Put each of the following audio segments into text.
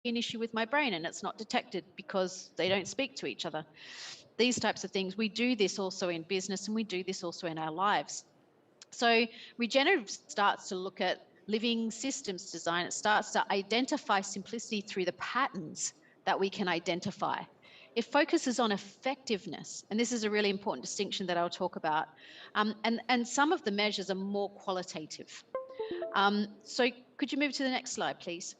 an issue with my brain and it's not detected because they don't speak to each other. These types of things. We do this also in business, and we do this also in our lives. So regenerative starts to look at living systems design. It starts to identify simplicity through the patterns that we can identify. It focuses on effectiveness, and this is a really important distinction that I'll talk about. And some of the measures are more qualitative. So could you move to the next slide, please?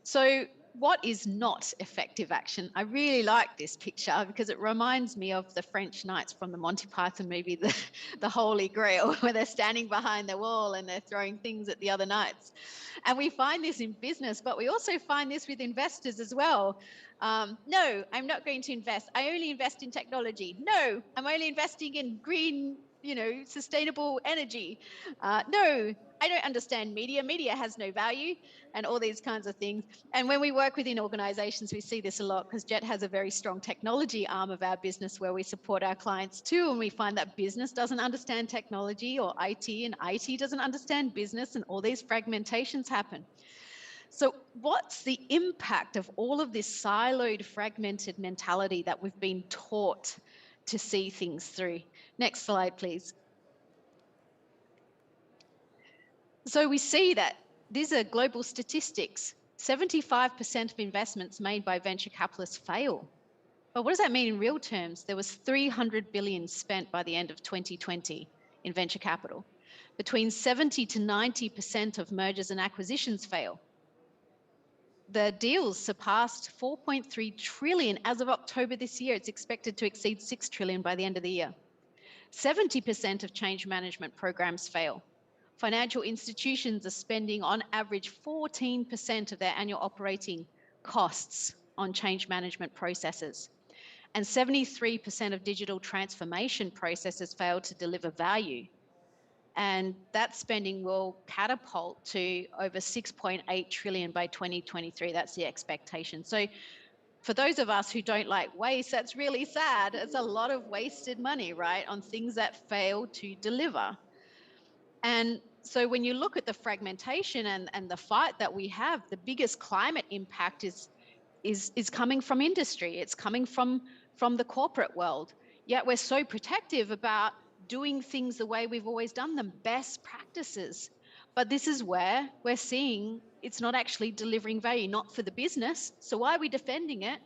So what is not effective action? I really like this picture because it reminds me of the French knights from the Monty Python movie, the Holy Grail, where they're standing behind the wall and they're throwing things at the other knights. And we find this in business, but we also find this with investors as well. No, I'm not going to invest. I only invest in technology. No, I'm only investing in green, sustainable energy. No, I don't understand media. Media has no value, and all these kinds of things. And when we work within organizations, we see this a lot because Jet has a very strong technology arm of our business where we support our clients too. And we find that business doesn't understand technology, or IT, and IT doesn't understand business, and all these fragmentations happen. So what's the impact of all of this siloed, fragmented mentality that we've been taught to see things through? Next slide, please. So we see that these are global statistics. 75% of investments made by venture capitalists fail. But what does that mean in real terms? There was 300 billion spent by the end of 2020 in venture capital. Between 70 to 90% of mergers and acquisitions fail. The deals surpassed 4.3 trillion as of October this year. It's expected to exceed 6 trillion by the end of the year. 70% of change management programs fail. Financial institutions are spending on average 14% of their annual operating costs on change management processes. And 73% of digital transformation processes fail to deliver value. And that spending will catapult to over 6.8 trillion by 2023. That's the expectation. So for those of us who don't like waste, that's really sad. It's a lot of wasted money, right, on things that fail to deliver. And so when you look at the fragmentation and the fight that we have, the biggest climate impact is coming from industry. It's coming from the corporate world. Yet we're so protective about doing things the way we've always done them, best practices. But this is where we're seeing it's not actually delivering value, not for the business. So why are we defending it?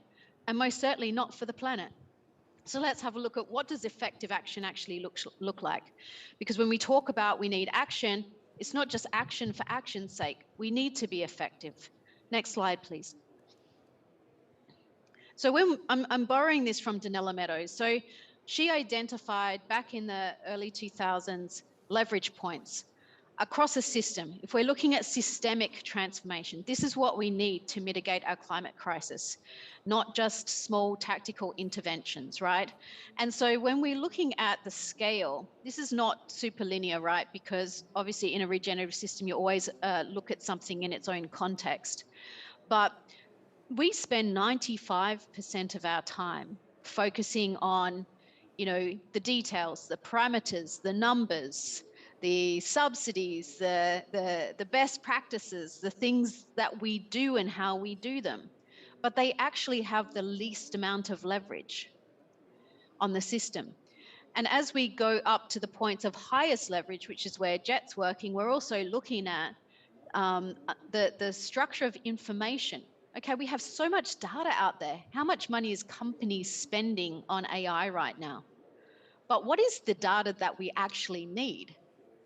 And most certainly not for the planet. So let's have a look at what does effective action actually look like. Because when we talk about we need action, it's not just action for action's sake. We need to be effective. Next slide, please. So when I'm borrowing this from Donella Meadows. So she identified back in the early 2000s leverage points across a system. If we're looking at systemic transformation, this is what we need to mitigate our climate crisis, not just small tactical interventions, right? And so when we're looking at the scale, this is not super linear, right? Because obviously in a regenerative system, you always look at something in its own context. But we spend 95% of our time focusing on, the details, the parameters, the numbers, the subsidies, the best practices, the things that we do and how we do them. But they actually have the least amount of leverage on the system. And as we go up to the points of highest leverage, which is where Jet's working, we're also looking at the structure of information. Okay, we have so much data out there. How much money is companies spending on AI right now? But what is the data that we actually need?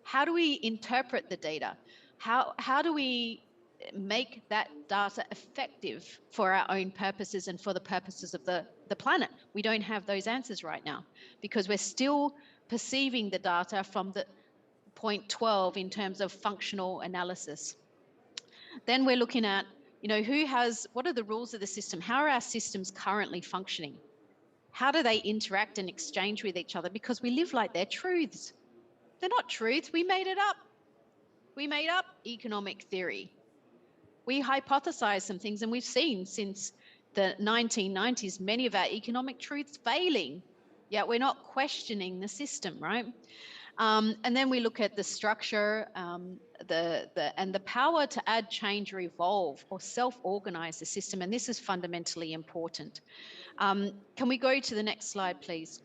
How do we interpret the data? How do we make that data effective for our own purposes and for the purposes of the planet? We don't have those answers right now because we're still perceiving the data from the point 12 in terms of functional analysis. Then we're looking at, what are the rules of the system? How are our systems currently functioning? How do they interact and exchange with each other? Because we live like they're truths. They're not truths. We made it up. We made up economic theory. We hypothesize some things, and we've seen since the 1990s, many of our economic truths failing, yet we're not questioning the system, right? And then we look at the structure, and the power to add, change, or evolve, or self-organize the system. And this is fundamentally important. Can we go to the next slide, please?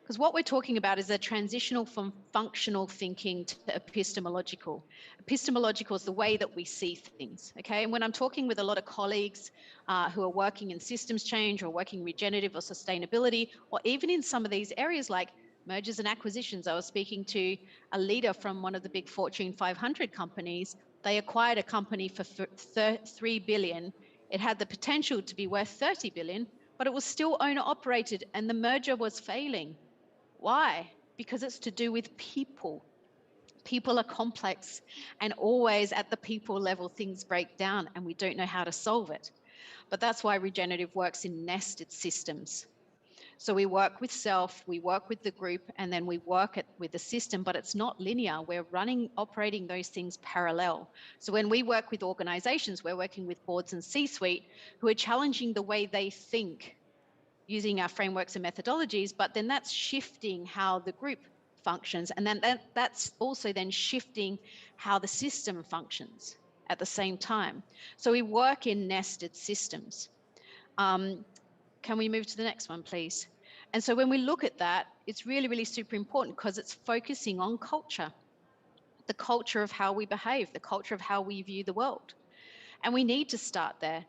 Because what we're talking about is a transitional from functional thinking to epistemological. Epistemological is the way that we see things, okay? And when I'm talking with a lot of colleagues who are working in systems change or working regenerative or sustainability, or even in some of these areas like mergers and acquisitions, I was speaking to a leader from one of the big Fortune 500 companies. They acquired a company for $3 billion. It had the potential to be worth $30 billion, but it was still owner operated and the merger was failing. Why? Because it's to do with people. People are complex, and always at the people level, things break down and we don't know how to solve it. But that's why regenerative works in nested systems. So we work with self, we work with the group, and then we work with the system, but it's not linear. We're operating those things parallel. So when we work with organizations, we're working with boards and C-suite who are challenging the way they think using our frameworks and methodologies, but then that's shifting how the group functions. And then that's also then shifting how the system functions at the same time. So we work in nested systems. Can we move to the next one, please? And so when we look at that, it's really, really super important because it's focusing on culture, the culture of how we behave, the culture of how we view the world. And we need to start there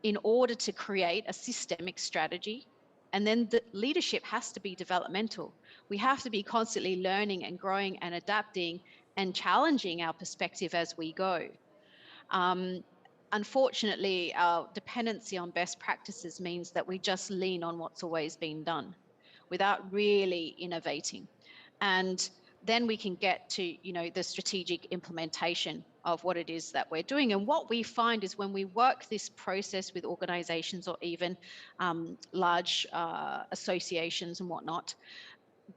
in order to create a systemic strategy. And then the leadership has to be developmental. We have to be constantly learning and growing and adapting and challenging our perspective as we go. Unfortunately, our dependency on best practices means that we just lean on what's always been done without really innovating. And then we can get to, the strategic implementation of what it is that we're doing. And what we find is when we work this process with organizations or even large associations and whatnot,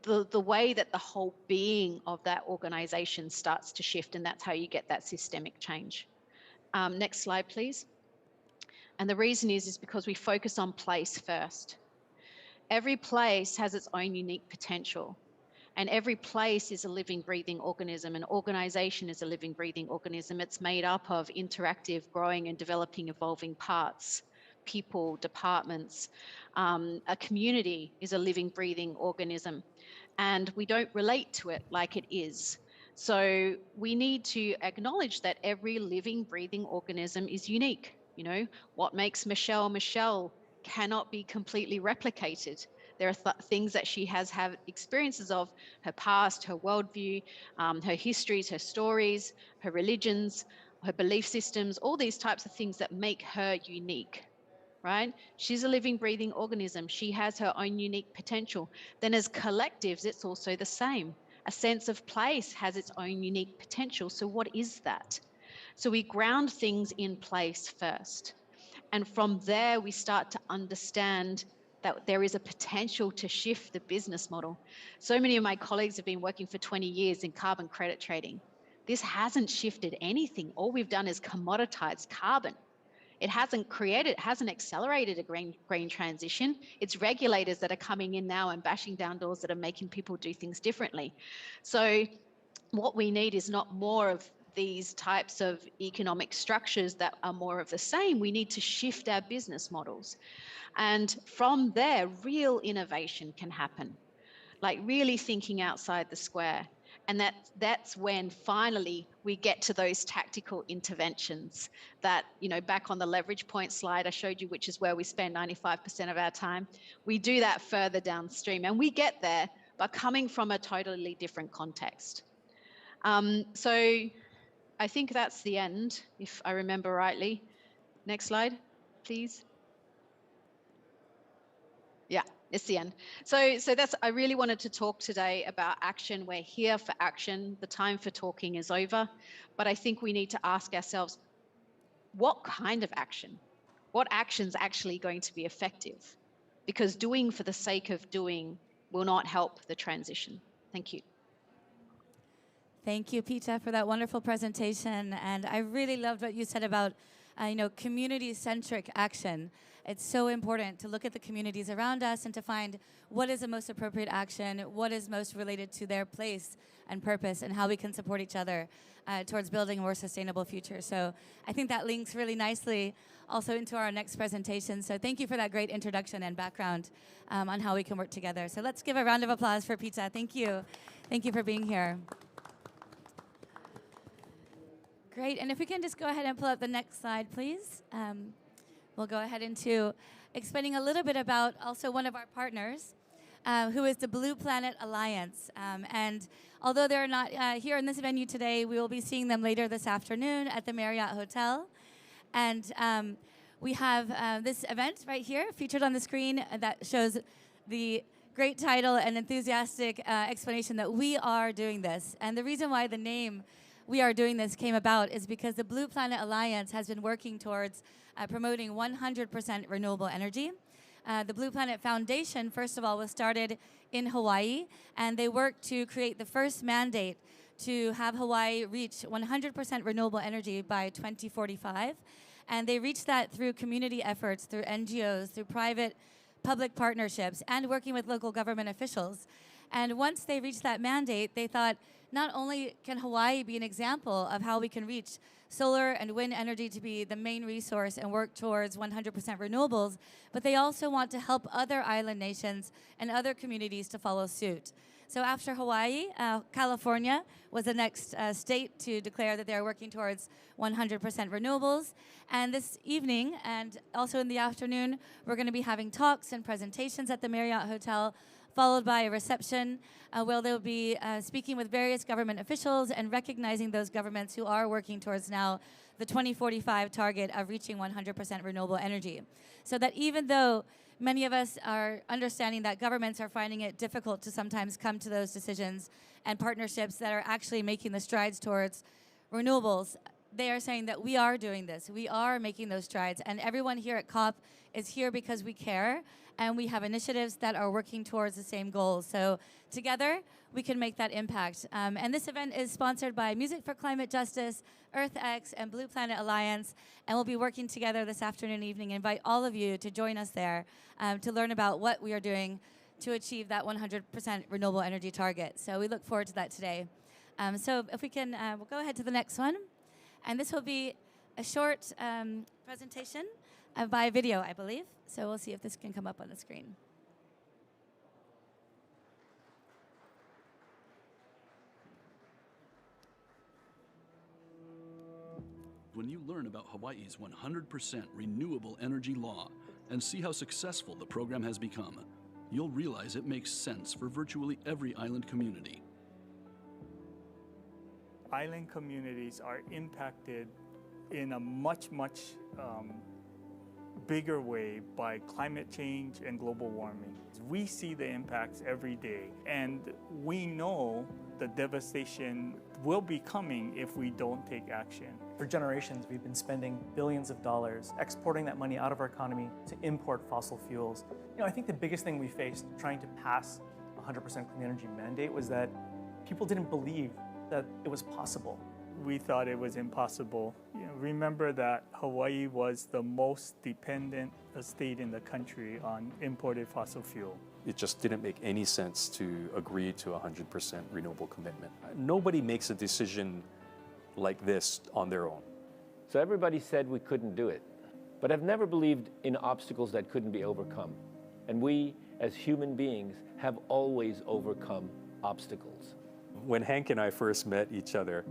the way that the whole being of that organization starts to shift, and that's how you get that systemic change. Next slide, please. And the reason is because we focus on place first. Every place has its own unique potential. And every place is a living, breathing organism. An organization is a living, breathing organism. It's made up of interactive, growing and developing, evolving parts, people, departments. A community is a living, breathing organism. And we don't relate to it like it is. So we need to acknowledge that every living, breathing organism is unique. What makes Michelle cannot be completely replicated. There are things that she has had experiences of, her past, her worldview, her histories, her stories, her religions, her belief systems, all these types of things that make her unique, right? She's a living, breathing organism. She has her own unique potential. Then as collectives, it's also the same. A sense of place has its own unique potential. So what is that? So we ground things in place first. And from there, we start to understand that there is a potential to shift the business model. So many of my colleagues have been working for 20 years in carbon credit trading. This hasn't shifted anything. All we've done is commoditized carbon. It hasn't accelerated a green transition. It's regulators that are coming in now and bashing down doors that are making people do things differently. So what we need is not more of these types of economic structures that are more of the same. We need to shift our business models. And from there, real innovation can happen, like really thinking outside the square. And that's when finally we get to those tactical interventions that, back on the leverage point slide I showed you, which is where we spend 95% of our time. We do that further downstream and we get there, but coming from a totally different context. So I think that's the end, if I remember rightly. Next slide, please. Yeah, it's the end. So I really wanted to talk today about action. We're here for action. The time for talking is over. But I think we need to ask ourselves, what kind of action? What action's actually going to be effective? Because doing for the sake of doing will not help the transition. Thank you. Thank you, Peter, for that wonderful presentation. And I really loved what you said about community-centric action. It's so important to look at the communities around us and to find what is the most appropriate action, what is most related to their place and purpose, and how we can support each other towards building a more sustainable future. So I think that links really nicely also into our next presentation. So thank you for that great introduction and background on how we can work together. So let's give a round of applause for Peter. Thank you. Thank you for being here. Great, and if we can just go ahead and pull up the next slide, please. We'll go ahead into explaining a little bit about also one of our partners, who is the Blue Planet Alliance. And although they're not here in this venue today, we will be seeing them later this afternoon at the Marriott Hotel. And we have this event right here featured on the screen that shows the great title and enthusiastic explanation that we are doing this. And the reason why the name We Are Doing This came about is because the Blue Planet Alliance has been working towards promoting 100% renewable energy. The Blue Planet Foundation, first of all, was started in Hawaii, and they worked to create the first mandate to have Hawaii reach 100% renewable energy by 2045. And they reached that through community efforts, through NGOs, through private-public partnerships, and working with local government officials. And once they reached that mandate, they thought, not only can Hawaii be an example of how we can reach solar and wind energy to be the main resource and work towards 100% renewables, but they also want to help other island nations and other communities to follow suit. So after Hawaii, California was the next state to declare that they are working towards 100% renewables. And this evening, and also in the afternoon, we're going to be having talks and presentations at the Marriott Hotel, followed by a reception where they'll be speaking with various government officials and recognizing those governments who are working towards now the 2045 target of reaching 100% renewable energy. So that even though many of us are understanding that governments are finding it difficult to sometimes come to those decisions and partnerships that are actually making the strides towards renewables, they are saying that we are doing this. We are making those strides. And everyone here at COP is here because we care, and we have initiatives that are working towards the same goals. So together, we can make that impact. And this event is sponsored by Music for Climate Justice, EarthX, and Blue Planet Alliance. And we'll be working together this afternoon and evening. I invite all of you to join us there to learn about what we are doing to achieve that 100% renewable energy target. So we look forward to that today. So if we can, we'll go ahead to the next one. And this will be a short presentation by video, I believe. So we'll see if this can come up on the screen. When you learn about Hawaii's 100% renewable energy law and see how successful the program has become, you'll realize it makes sense for virtually every island community. Island communities are impacted in a much bigger way by climate change and global warming. We see the impacts every day, and we know the devastation will be coming if we don't take action. For generations, we've been spending billions of dollars exporting that money out of our economy to import fossil fuels. I think the biggest thing we faced trying to pass a 100% clean energy mandate was that people didn't believe that it was possible. We thought it was impossible. Remember that Hawaii was the most dependent state in the country on imported fossil fuel. It just didn't make any sense to agree to a 100% renewable commitment. Nobody makes a decision like this on their own. So everybody said we couldn't do it, but I've never believed in obstacles that couldn't be overcome. And we, as human beings, have always overcome obstacles. When Hank and I first met each other,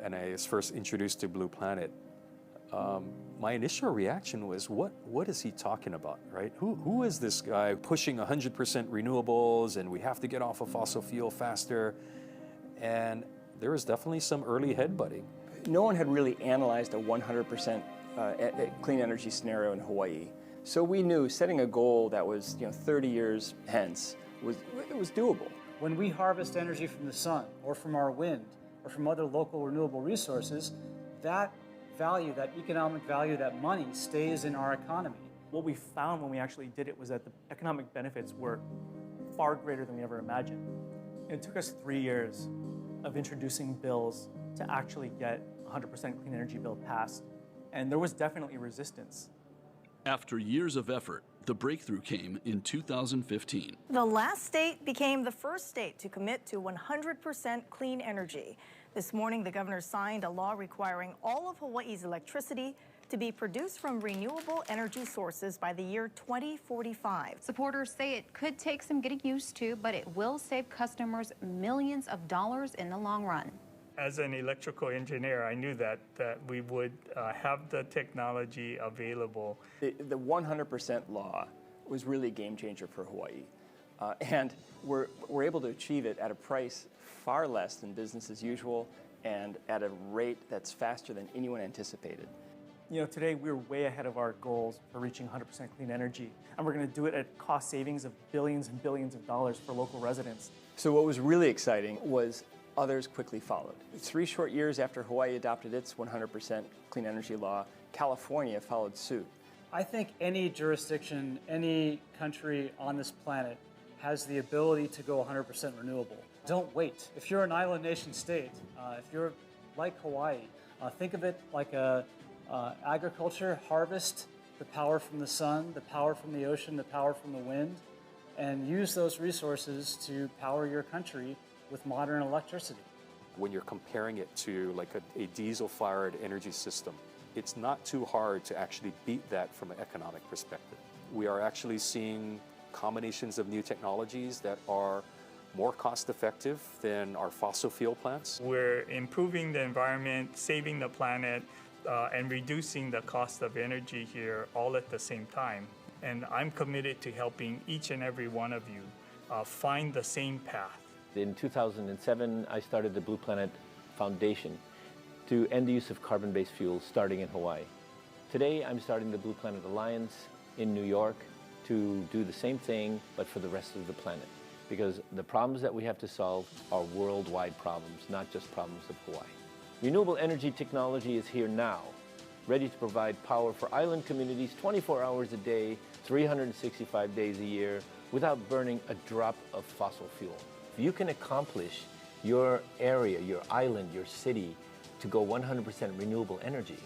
and I was first introduced to Blue Planet, my initial reaction was, what is he talking about, right? Who is this guy pushing 100% renewables and we have to get off of fossil fuel faster? And there was definitely some early headbutting. No one had really analyzed a 100% clean energy scenario in Hawaii. So we knew setting a goal that was 30 years hence was doable. When we harvest energy from the sun or from our wind or from other local renewable resources, that value, that economic value, that money stays in our economy. What we found when we actually did it was that the economic benefits were far greater than we ever imagined. It took us 3 years of introducing bills to actually get 100% clean energy bill passed And there was definitely resistance. After years of effort, the breakthrough came in 2015. The last state became the first state to commit to 100% clean energy. This morning, the governor signed a law requiring all of Hawaii's electricity to be produced from renewable energy sources by the year 2045. Supporters say it could take some getting used to, but it will save customers millions of dollars in the long run. As an electrical engineer, I knew that we would have the technology available. The 100% law was really a game changer for Hawaii. And we're able to achieve it at a price far less than business as usual and at a rate that's faster than anyone anticipated. You know, today we're way ahead of our goals for reaching 100% clean energy, and we're going to do it at cost savings of billions and billions of dollars for local residents. So what was really exciting was others quickly followed. 3 short years after Hawaii adopted its 100% clean energy law, California followed suit. I think any jurisdiction, any country on this planet has the ability to go 100% renewable. Don't wait. If you're an island nation state, if you're like Hawaii, think of it like agriculture, harvest the power from the sun, the power from the ocean, the power from the wind, and use those resources to power your country with modern electricity. When you're comparing it to like a diesel-fired energy system, it's not too hard to actually beat that from an economic perspective. We are actually seeing combinations of new technologies that are more cost-effective than our fossil fuel plants. We're improving the environment, saving the planet, and reducing the cost of energy here all at the same time. And I'm committed to helping each and every one of you find the same path. In 2007, I started the Blue Planet Foundation to end the use of carbon-based fuels starting in Hawaii. Today, I'm starting the Blue Planet Alliance in New York to do the same thing, but for the rest of the planet. Because the problems that we have to solve are worldwide problems, not just problems of Hawaii. Renewable energy technology is here now, ready to provide power for island communities 24 hours a day, 365 days a year, without burning a drop of fossil fuel. If you can accomplish your area, your island, your city to go 100% renewable energy,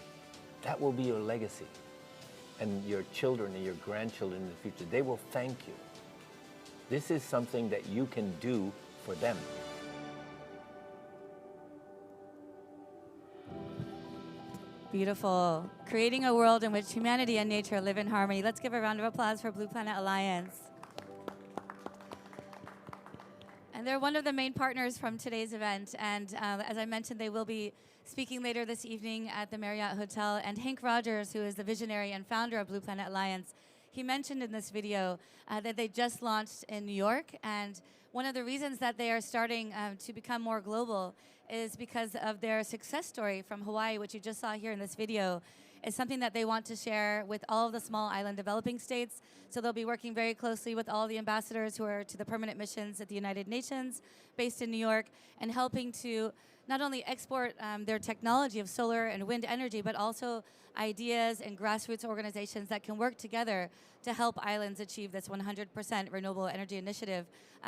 that will be your legacy. And your children and your grandchildren in the future, they will thank you. This is something that you can do for them. Beautiful. Creating a world in which humanity and nature live in harmony. Let's give a round of applause for Blue Planet Alliance. And they're one of the main partners from today's event. And as I mentioned, they will be speaking later this evening at the Marriott Hotel. And Hank Rogers, who is the visionary and founder of Blue Planet Alliance, he mentioned in this video that they just launched in New York. And one of the reasons that they are starting to become more global is because of their success story from Hawaii, which you just saw here in this video. Is something that they want to share with all of the small island developing states. So they'll be working very closely with all the ambassadors who are to the permanent missions at the United Nations based in New York, and helping to not only export their technology of solar and wind energy, but also ideas and grassroots organizations that can work together to help islands achieve this 100% renewable energy initiative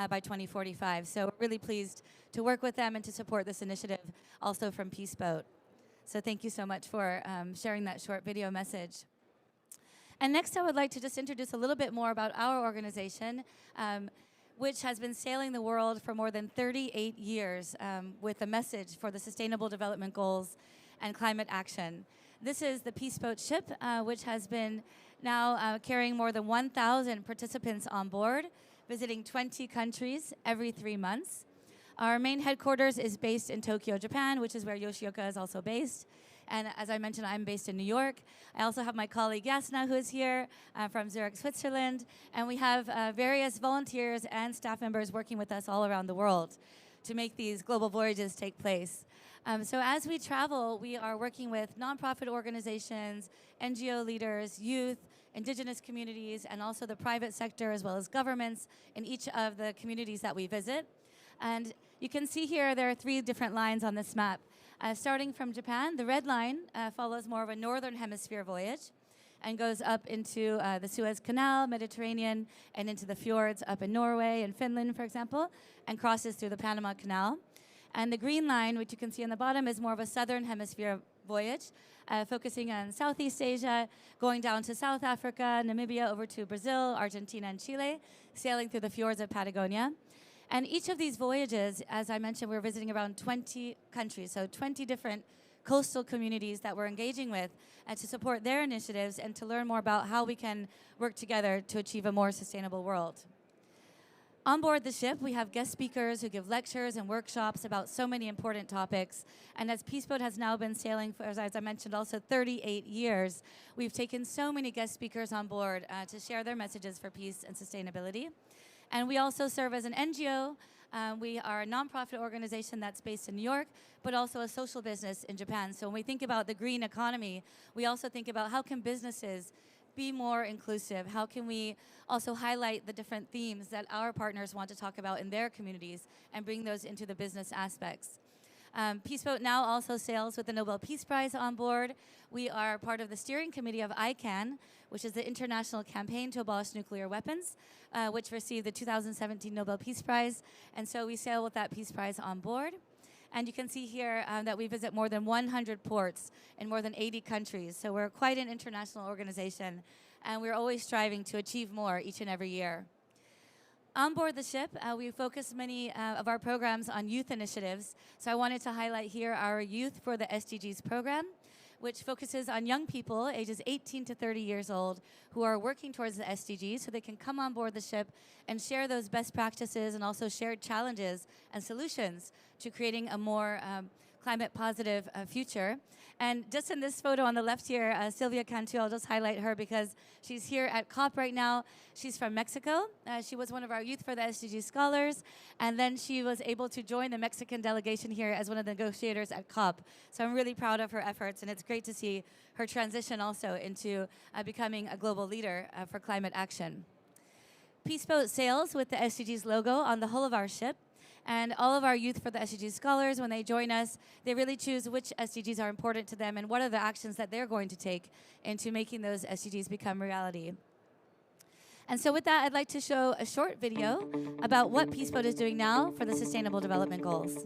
by 2045. So we're really pleased to work with them and to support this initiative also from Peace Boat. So thank you so much for sharing that short video message. And next I would like to just introduce a little bit more about our organization, which has been sailing the world for more than 38 years with a message for the Sustainable Development Goals and climate action. This is the Peace Boat ship, which has been now carrying more than 1,000 participants on board, visiting 20 countries every 3 months. Our main headquarters is based in Tokyo, Japan, which is where Yoshioka is also based. And as I mentioned, I'm based in New York. I also have my colleague Jasna, who is here from Zurich, Switzerland. And we have various volunteers and staff members working with us all around the world to make these global voyages take place. So as we travel, we are working with nonprofit organizations, NGO leaders, youth, indigenous communities, and also the private sector, as well as governments in each of the communities that we visit. And you can see here there are 3 different lines on this map. Starting from Japan, the red line follows more of a northern hemisphere voyage and goes up into the Suez Canal, Mediterranean, and into the fjords up in Norway and Finland, for example, and crosses through the Panama Canal. And the green line, which you can see on the bottom, is more of a southern hemisphere voyage, focusing on Southeast Asia, going down to South Africa, Namibia, over to Brazil, Argentina, and Chile, sailing through the fjords of Patagonia. And each of these voyages, as I mentioned, we're visiting around 20 countries, so 20 different coastal communities that we're engaging with to support their initiatives and to learn more about how we can work together to achieve a more sustainable world. On board the ship, we have guest speakers who give lectures and workshops about so many important topics. And as Peace Boat has now been sailing for, as I mentioned, also 38 years, we've taken so many guest speakers on board to share their messages for peace and sustainability. And we also serve as an NGO. We are a nonprofit organization that's based in New York, but also a social business in Japan. So when we think about the green economy, we also think about how can businesses be more inclusive? How can we also highlight the different themes that our partners want to talk about in their communities and bring those into the business aspects? Peace Boat now also sails with the Nobel Peace Prize on board. We are part of the steering committee of ICAN, which is the International Campaign to Abolish Nuclear Weapons, which received the 2017 Nobel Peace Prize. And so we sail with that Peace Prize on board. And you can see here that we visit more than 100 ports in more than 80 countries. So we're quite an international organization, and we're always striving to achieve more each and every year. On board the ship, we focus many of our programs on youth initiatives. So I wanted to highlight here our Youth for the SDGs program, which focuses on young people ages 18 to 30 years old who are working towards the SDGs so they can come on board the ship and share those best practices and also share challenges and solutions to creating a more climate positive future. And just in this photo on the left here, Sylvia Cantu, I'll just highlight her because she's here at COP right now. She's from Mexico. She was one of our Youth for the SDGs scholars, and then she was able to join the Mexican delegation here as one of the negotiators at COP. So I'm really proud of her efforts, and it's great to see her transition also into becoming a global leader for climate action. Peace Boat sails with the SDGs logo on the hull of our ship. And all of our Youth for the SDGs scholars, when they join us, they really choose which SDGs are important to them and what are the actions that they're going to take into making those SDGs become reality. And so with that, I'd like to show a short video about what Peace Boat is doing now for the Sustainable Development Goals.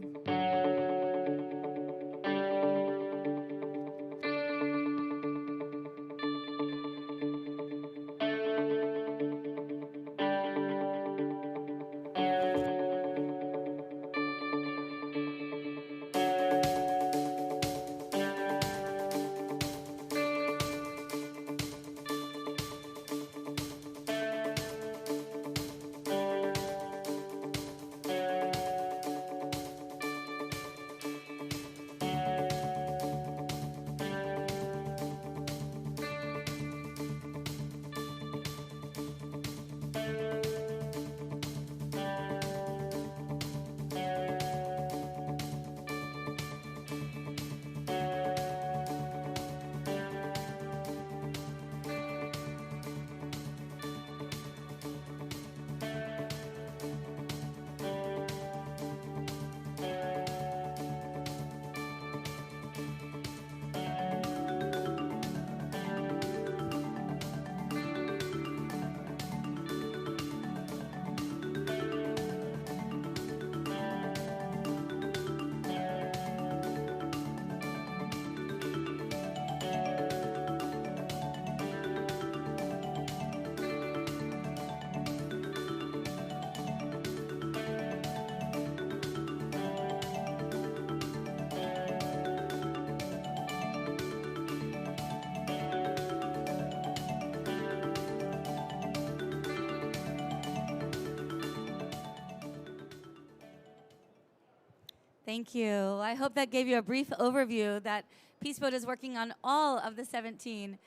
Thank you. I hope that gave you a brief overview that Peace Boat is working on all of the 17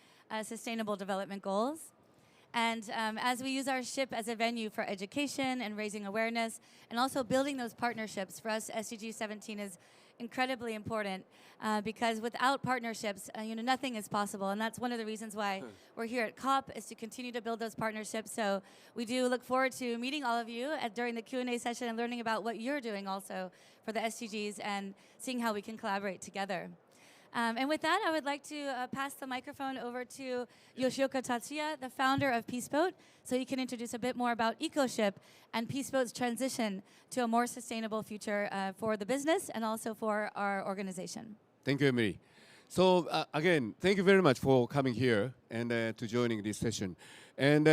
Sustainable Development Goals. And as we use our ship as a venue for education and raising awareness and also building those partnerships, for us, SDG 17 is incredibly important because without partnerships, nothing is possible. And that's one of the reasons why we're here at COP, is to continue to build those partnerships. So we do look forward to meeting all of you during the Q&A session and learning about what you're doing also for the SDGs and seeing how we can collaborate together. And with that, I would like to pass the microphone over to Yoshioka Tatsuya, the founder of Peace Boat, so he can introduce a bit more about EcoShip and Peace Boat's transition to a more sustainable future for the business and also for our organization. Thank you, Emily. So again, thank you very much for coming here and to joining this session. And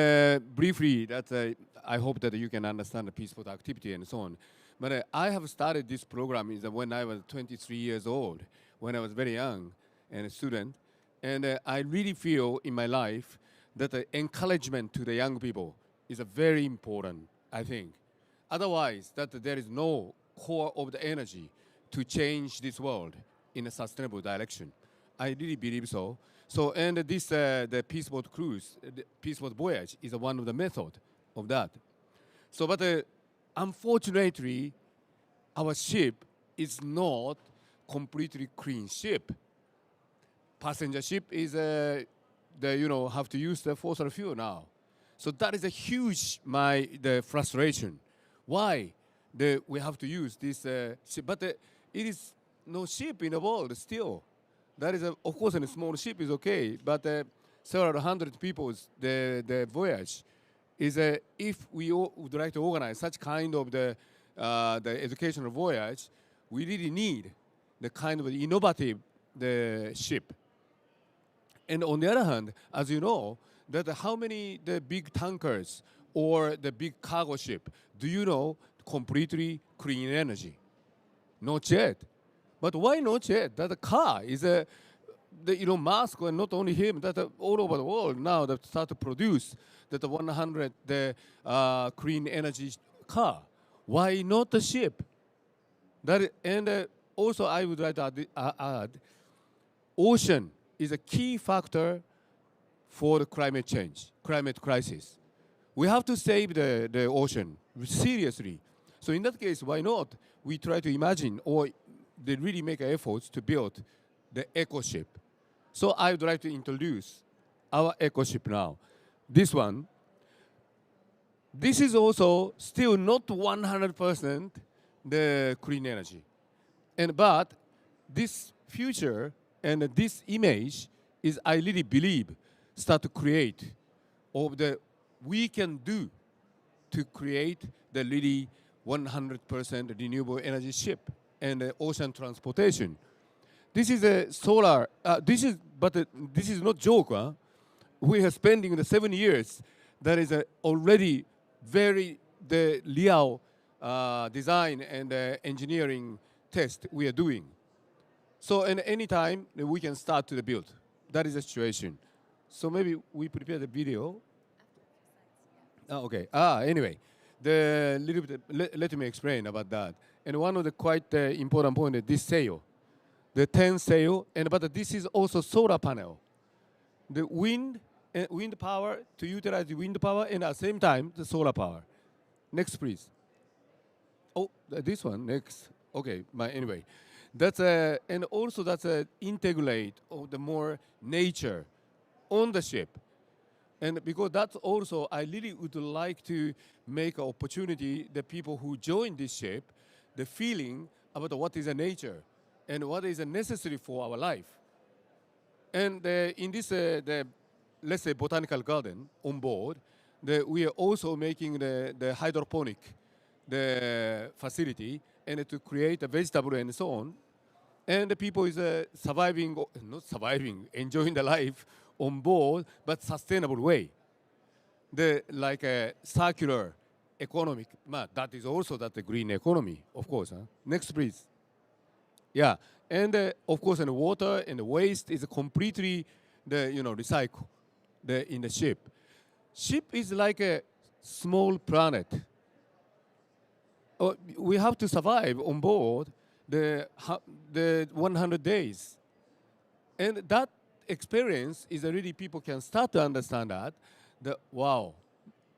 briefly, that I hope that you can understand the peaceful activity and so on. But I have started this program when I was 23 years old, when I was very young and a student. And I really feel in my life that the encouragement to the young people is very important, I think. Otherwise, that there is no core of the energy to change this world in a sustainable direction. I really believe so. So, and this, the peaceboat cruise, the peaceboat voyage is one of the method of that. So, but unfortunately, our ship is not completely clean ship. Passenger ship is, have to use the fossil fuel now. So that is a huge, the frustration. Why we have to use this ship? But it is no ship in the world still. That is, of course, a small ship is okay, but several hundred people, the voyage is, if we would like to organize such kind of the educational voyage, we really need the kind of innovative the ship. And on the other hand, as you know, that how many the big tankers or the big cargo ship do you know completely clean energy? Not yet. But why not yet? That the car is Musk, and not only him, that all over the world now that start to produce that 100 clean energy car. Why not the ship? And also I would like to add, ocean is a key factor for the climate change, climate crisis. We have to save the ocean seriously. So in that case, why not we try to imagine or they really make efforts to build the eco ship. So I would like to introduce our eco ship now. This one. This is also still not 100% the clean energy. But this future and this image is, I really believe, start to create of the we can do to create the really 100% renewable energy ship and ocean transportation. This is a solar. This is not joke. Huh? We are spending the 7 years. That is already very the real design and engineering test we are doing. So at any time we can start to the build. That is the situation. So maybe we prepare the video. Okay. Anyway, the little bit. Let me explain about that. And one of the quite important point is this sail, the 10 sail, but this is also solar panel. The wind power, to utilize the wind power, and at the same time the solar power. Next, please. Oh, this one next. Okay. Anyway, that's and also that's integrate of the more nature on the ship. And because that's also, I really would like to make an opportunity the people who join this ship, the feeling about what is a nature and what is necessary for our life. And in this, let's say, botanical garden on board, we are also making the hydroponic the facility and to create a vegetable and so on. And the people is not surviving, enjoying the life on board, but sustainable way. Like a circular economic, that is also the green economy, of course. Huh? Next, please. Yeah, and of course, and the water and the waste is completely recycle in the ship. Ship is like a small planet. We have to survive on board the 100 days, and that experience is really people can start to understand that wow,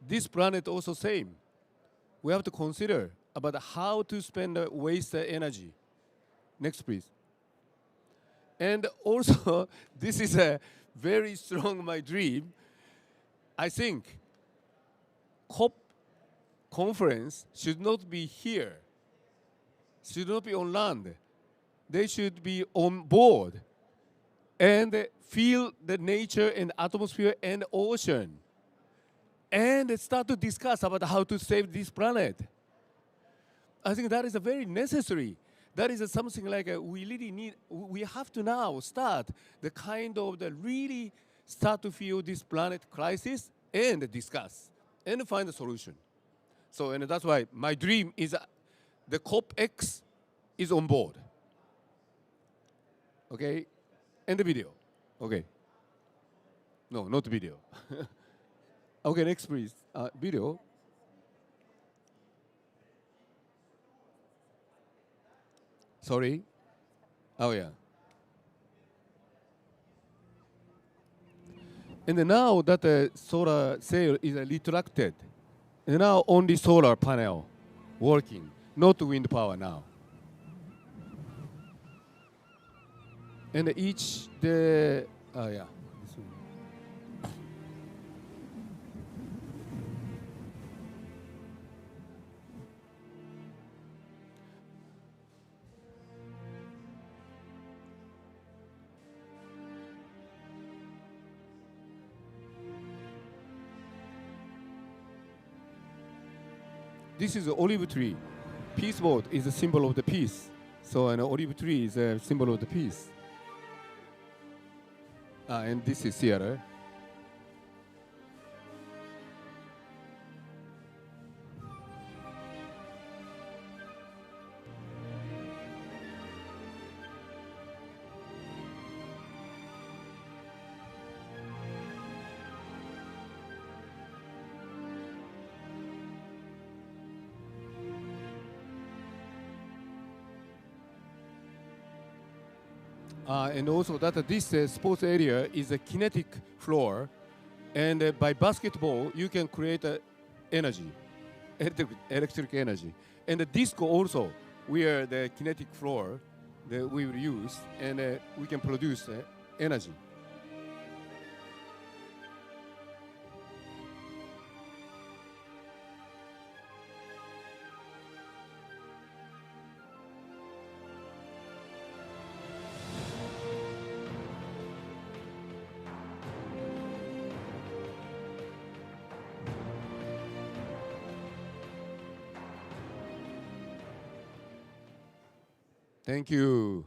this planet also same. We have to consider about how to spend waste energy. Next, please. And also, this is a very strong my dream. I think COP conference should not be here, should not be on land. They should be on board and feel the nature and atmosphere and ocean and start to discuss about how to save this planet. I think that is very necessary. that is something like we really need, we have to now start the kind of the really start to feel this planet crisis and discuss and find a solution. So, and that's why my dream is the COP-X is on board. Okay? And the video. Okay. No, not video. Okay, next please. Video. Sorry. Oh yeah. And now that the solar cell is retracted, and now only solar panel working, not wind power now. And each the yeah. This is an olive tree. Peace board is a symbol of the peace. So an olive tree is a symbol of the peace. And this is theater. And also that this sports area is a kinetic floor, and by basketball you can create energy, electric energy. And the disco also, where the kinetic floor that we will use, and we can produce energy. Thank you.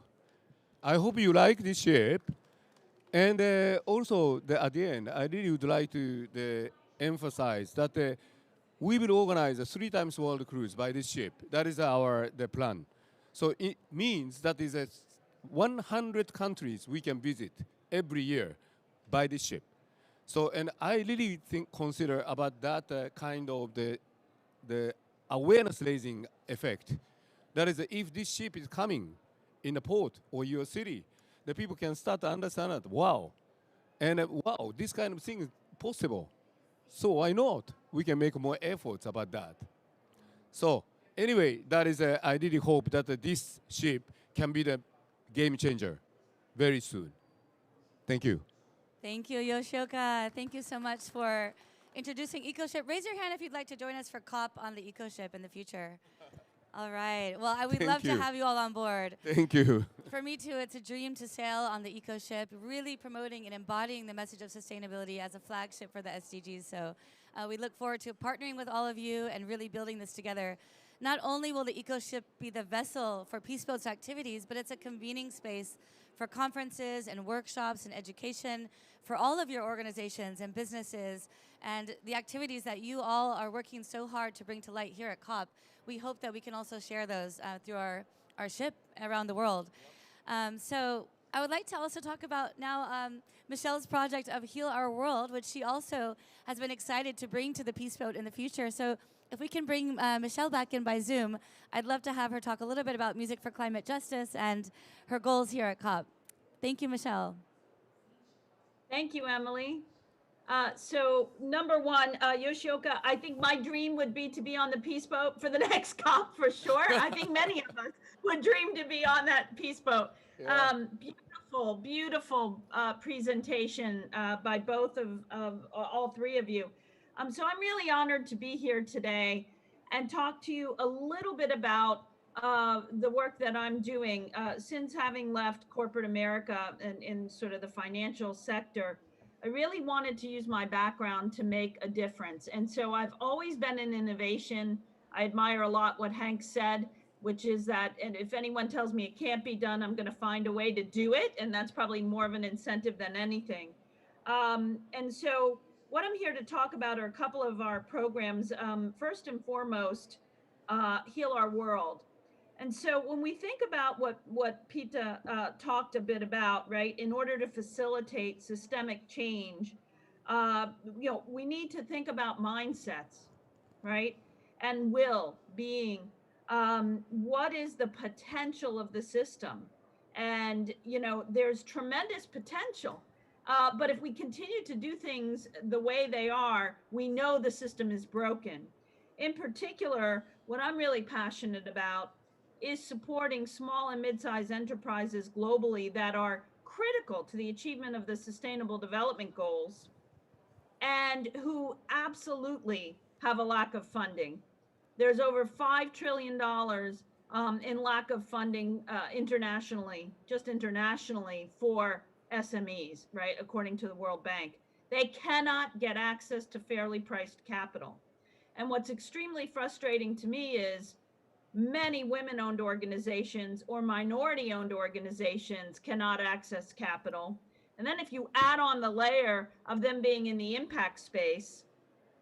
I hope you like this shape. And also, at the end, I really would like to emphasize that we will organize a 3 times world cruise by this ship. That is the plan. So it means that is 100 countries we can visit every year by this ship. So, and I really consider about that kind of the awareness raising effect. That is, if this ship is coming in a port or your city, the people can start to understand that, wow, and wow, this kind of thing is possible. So why not? We can make more efforts about that. So anyway, that is, I really hope that this ship can be the game changer very soon. Thank you. Thank you, Yoshioka. Thank you so much for introducing EcoShip. Raise your hand if you'd like to join us for COP on the EcoShip in the future. All right. Well, we'd love to have you all on board. Thank you. For me, too, it's a dream to sail on the EcoShip, really promoting and embodying the message of sustainability as a flagship for the SDGs. So we look forward to partnering with all of you and really building this together. Not only will the EcoShip be the vessel for Peace Boat's activities, but it's a convening space for conferences and workshops and education for all of your organizations and businesses and the activities that you all are working so hard to bring to light here at COP. We hope that we can also share those through our ship around the world. So I would like to also talk about now Michelle's project of HealRWorld, which she also has been excited to bring to the Peace Boat in the future. So if we can bring Michelle back in by Zoom, I'd love to have her talk a little bit about Music for Climate Justice and her goals here at COP. Thank you, Michelle. Thank you, Emily. So number one, Yoshioka, I think my dream would be to be on the Peace Boat for the next COP for sure. I think many of us would dream to be on that Peace Boat. Yeah. Beautiful presentation by both of all three of you. So I'm really honored to be here today and talk to you a little bit about the work that I'm doing since having left corporate America and in sort of the financial sector. I really wanted to use my background to make a difference. And so I've always been in innovation. I admire a lot what Hank said. which is that, and if anyone tells me it can't be done, I'm going to find a way to do it. And that's probably more of an incentive than anything. And so what I'm here to talk about are a couple of our programs. First and foremost, HealRWorld. And so when we think about what Pita talked a bit about, right, in order to facilitate systemic change, we need to think about mindsets, right, and will, being, what is the potential of the system? And, there's tremendous potential. But if we continue to do things the way they are, we know the system is broken. In particular, what I'm really passionate about is supporting small and mid-sized enterprises globally that are critical to the achievement of the Sustainable Development Goals and who absolutely have a lack of funding. There's over $5 trillion in lack of funding internationally, just internationally, for SMEs, right, according to the World Bank. They cannot get access to fairly priced capital. And what's extremely frustrating to me is many women-owned organizations or minority-owned organizations cannot access capital. And then if you add on the layer of them being in the impact space,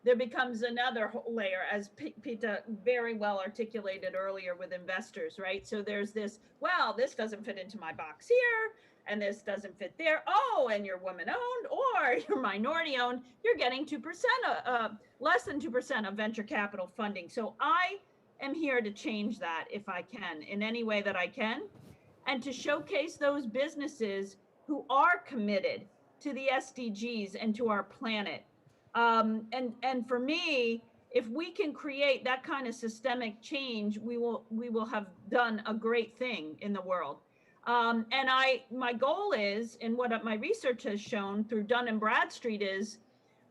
there becomes another layer, as Pita very well articulated earlier with investors, right? So there's this, well, this doesn't fit into my box here, and this doesn't fit there. Oh, and you're women-owned or you're minority-owned, you're getting 2%, less than 2% of venture capital funding. So I am here to change that if I can, in any way that I can, and to showcase those businesses who are committed to the SDGs and to our planet. And for me, if we can create that kind of systemic change, we will have done a great thing in the world. And my goal is, and what my research has shown through Dun & Bradstreet is,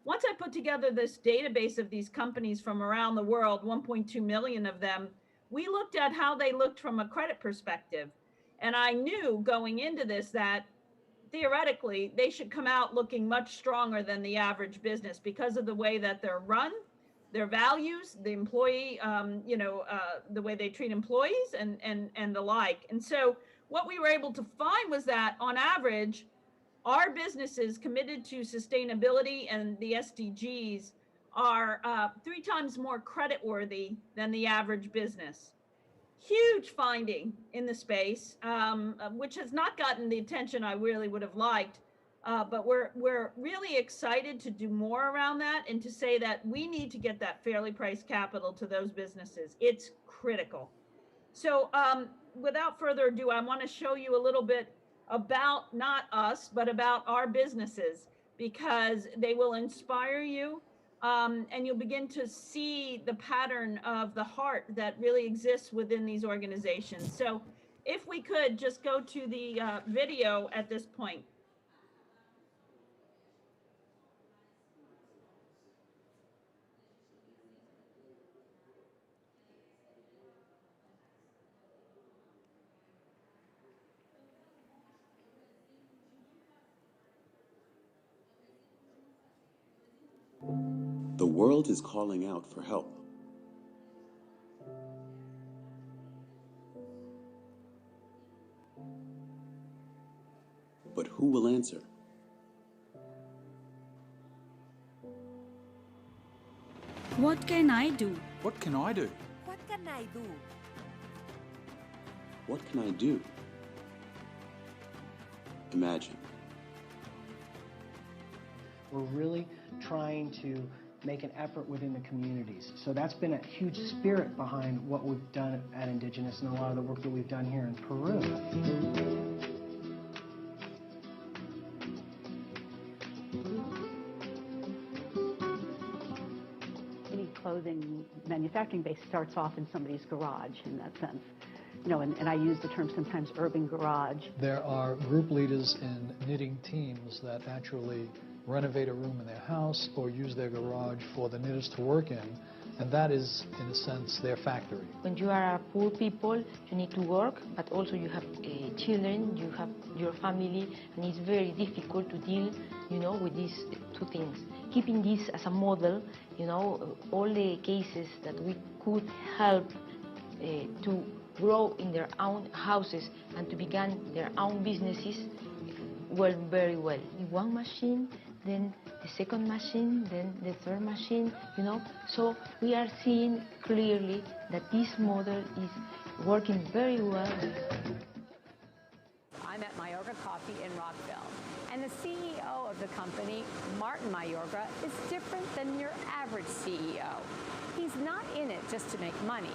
once I put together this database of these companies from around the world, 1.2 million of them, we looked at how they looked from a credit perspective. And I knew going into this that theoretically they should come out looking much stronger than the average business because of the way that they're run, their values, the employee, the way they treat employees and the like. And so what we were able to find was that on average, our businesses committed to sustainability and the SDGs are 3 times more creditworthy than the average business. Huge finding in the space, which has not gotten the attention I really would have liked. But we're really excited to do more around that and to say that we need to get that fairly priced capital to those businesses. It's critical. So without further ado, I want to show you a little bit about not us, but about our businesses, because they will inspire you. And you'll begin to see the pattern of the heart that really exists within these organizations. So if we could just go to the video at this point. The world is calling out for help. But who will answer? What can I do? What can I do? What can I do? What can I do? Imagine. We're really trying to make an effort within the communities. So that's been a huge spirit behind what we've done at Indigenous and a lot of the work that we've done here in Peru. Any clothing manufacturing base starts off in somebody's garage in that sense. And I use the term sometimes urban garage. There are group leaders in knitting teams that actually renovate a room in their house or use their garage for the knitters to work in, and that is, in a sense, their factory. When you are a poor people, you need to work, but also you have children, you have your family, and it's very difficult to deal, with these two things. Keeping this as a model, all the cases that we could help to grow in their own houses and to begin their own businesses work very well. One machine, then the second machine, then the third machine, you know. So we are seeing clearly that this model is working very well. I'm at Mayorga Coffee in Rockville, and the CEO of the company, Martin Mayorga, is different than your average CEO. He's not in it just to make money.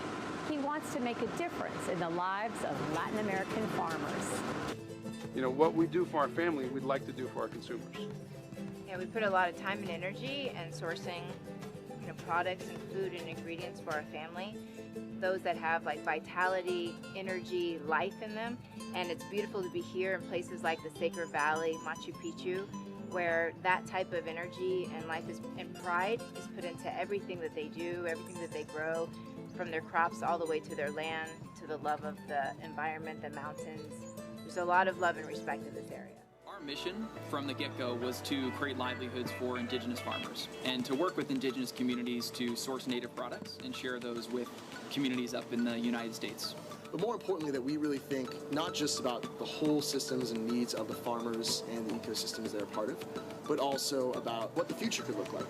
He wants to make a difference in the lives of Latin American farmers. You know, what we do for our family, we'd like to do for our consumers. Yeah, we put a lot of time and energy in sourcing, you know, products and food and ingredients for our family. Those that have like vitality, energy, life in them. And it's beautiful to be here in places like the Sacred Valley, Machu Picchu, where that type of energy and life and pride is put into everything that they do, everything that they grow, from their crops all the way to their land, to the love of the environment, the mountains. There's a lot of love and respect in this area. Our mission from the get-go was to create livelihoods for indigenous farmers and to work with indigenous communities to source native products and share those with communities up in the United States. But more importantly, that we really think not just about the whole systems and needs of the farmers and the ecosystems they're a part of, but also about what the future could look like.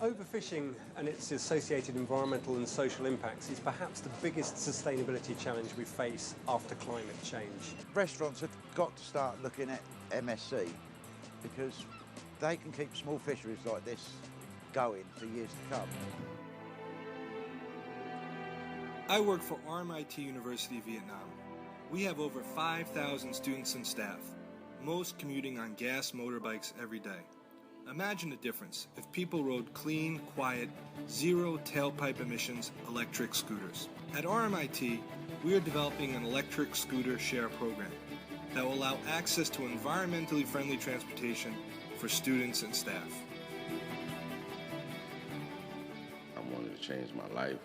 Overfishing and its associated environmental and social impacts is perhaps the biggest sustainability challenge we face after climate change. Restaurants have got to start looking at MSC because they can keep small fisheries like this going for years to come. I work for RMIT University Vietnam. We have over 5,000 students and staff, most commuting on gas motorbikes every day. Imagine the difference if people rode clean, quiet, zero tailpipe emissions electric scooters. At RMIT, we are developing an electric scooter share program that will allow access to environmentally friendly transportation for students and staff. I wanted to change my life,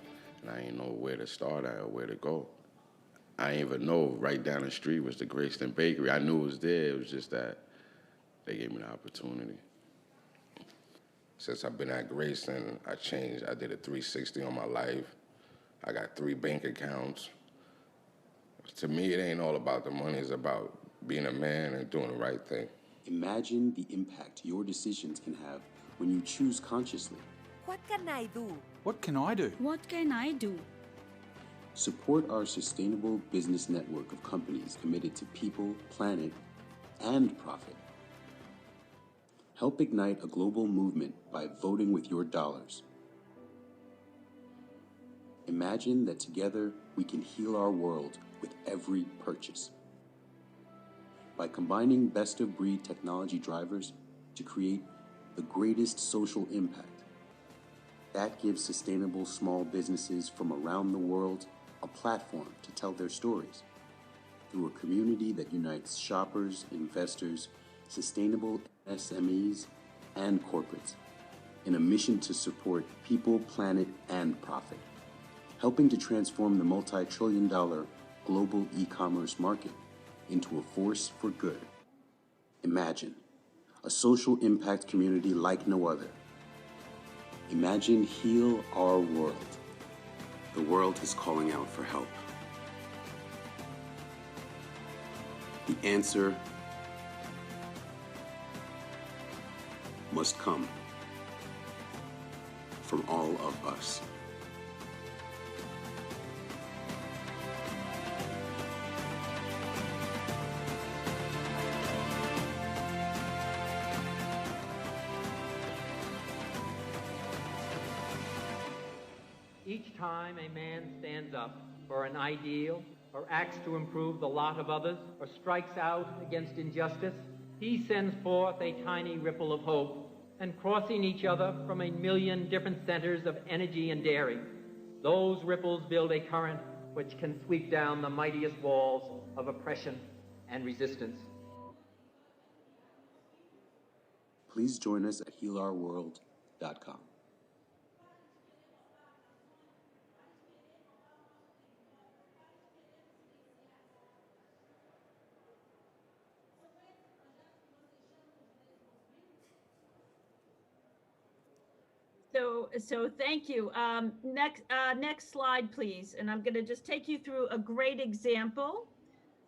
and I didn't know where to start or where to go. I didn't even know right down the street was the Grayston Bakery. I knew it was there, it was just that they gave me the opportunity. Since I've been at Grayston, I changed. I did a 360 on my life. I got 3 bank accounts. To me, it ain't all about the money. It's about being a man and doing the right thing. Imagine the impact your decisions can have when you choose consciously. What can I do? What can I do? What can I do? Support our sustainable business network of companies committed to people, planet, and profit. Help ignite a global movement by voting with your dollars. Imagine that together we can heal our world with every purchase. By combining best-of-breed technology drivers to create the greatest social impact. That gives sustainable small businesses from around the world a platform to tell their stories through a community that unites shoppers, investors, sustainable SMEs, and corporates in a mission to support people, planet, and profit, helping to transform the multi-trillion-dollar global e-commerce market into a force for good. Imagine a social impact community like no other. Imagine HealRWorld. The world is calling out for help. The answer must come from all of us. Each time a man stands up for an ideal, or acts to improve the lot of others, or strikes out against injustice, he sends forth a tiny ripple of hope, and crossing each other from a million different centers of energy and daring, those ripples build a current which can sweep down the mightiest walls of oppression and resistance. Please join us at HealRWorld.com. So thank you. Next slide, please. And I'm going to just take you through a great example